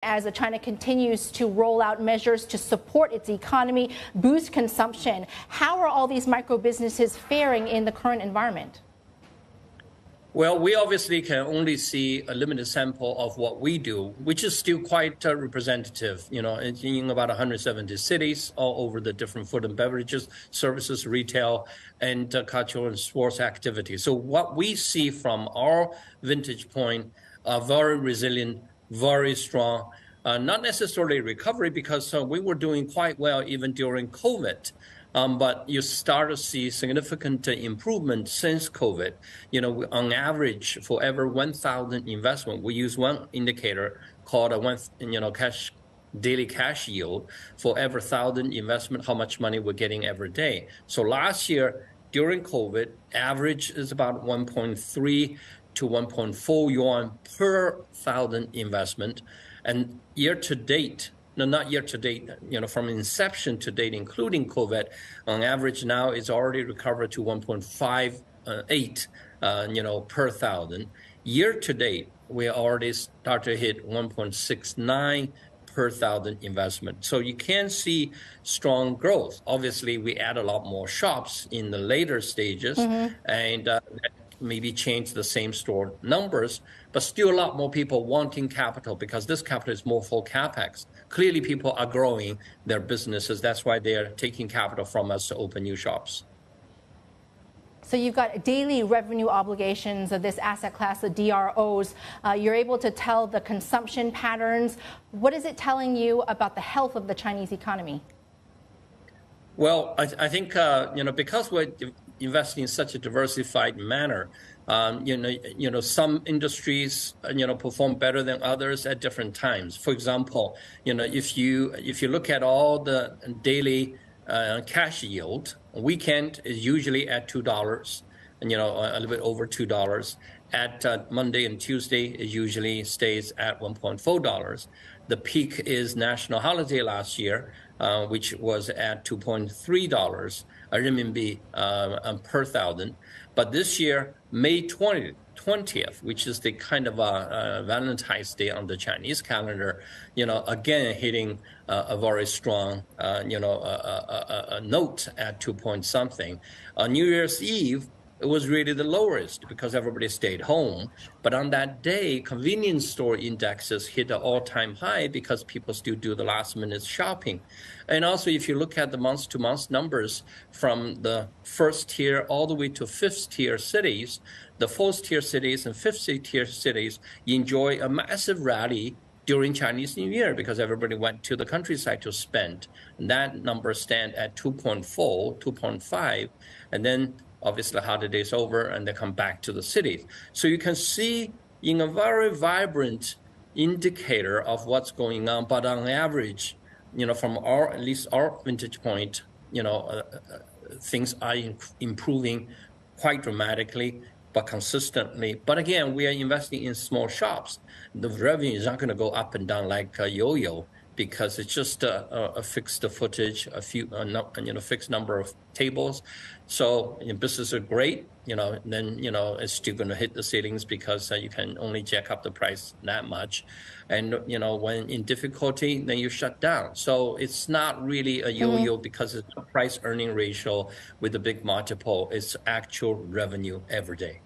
as China continues to roll out measures to support its economy, boost consumption. How are all these micro businesses faring in the current environment? Well, we obviously can only see a limited sample of what we do, which is still quite representative, in about 170 cities all over the different food and beverages, services, retail, and cultural and sports activities. So what we see from our vantage point are very resilient, very strong, not necessarily recovery because we were doing quite well even during COVID. But you start to see significant improvement since COVID. On average, for every 1,000 investment, we use one indicator called daily cash yield. For every 1,000 investment, how much money we're getting every day. So last year, during COVID, average is about 1.3 to 1.4 yuan per 1,000 investment. And year to date, no, not year to date, from inception to date, including COVID, on average now it's already recovered to 1.58, per 1,000. Year to date, we already start to hit 1.69 per 1,000 investment. So you can see strong growth. Obviously, we add a lot more shops in the later stages, and maybe change the same store numbers, but still a lot more people wanting capital because this capital is more for CapEx. Clearly, people are growing their businesses. That's why they are taking capital from us to open new shops. So you've got daily revenue obligations of this asset class, the DROs. You're able to tell the consumption patterns. What is it telling you about the health of the Chinese economy? Well, I think, because we're investing in such a diversified manner, some industries, perform better than others at different times. For example, if you look at all the daily cash yield, weekend is usually at $2, a little bit over $2. At Monday and Tuesday, it usually stays at $1.4. The peak is national holiday last year, which was at $2.3 renminbi per 1,000. But this year, May 20th, which is the kind of Valentine's Day on the Chinese calendar, again hitting a very strong, a note at 2 point something. On New Year's Eve, it was really the lowest because everybody stayed home. But on that day, convenience store indexes hit an all-time high because people still do the last-minute shopping. And also, if you look at the month-to-month numbers from the first tier all the way to fifth-tier cities, the fourth-tier cities and fifth-tier cities enjoy a massive rally during Chinese New Year because everybody went to the countryside to spend. And that number stands at 2.4, 2.5, and then obviously, the holiday's over, and they come back to the cities. So you can see in a very vibrant indicator of what's going on. But on average, from at least our vantage point, things are improving quite dramatically, but consistently. But again, we are investing in small shops. The revenue is not going to go up and down like a yo-yo, because it's just a fixed footage, fixed number of tables. So businesses are great, then, it's still going to hit the ceilings because you can only jack up the price that much. And, when in difficulty, then you shut down. So it's not really a yo-yo because it's a price earning ratio with a big multiple. It's actual revenue every day.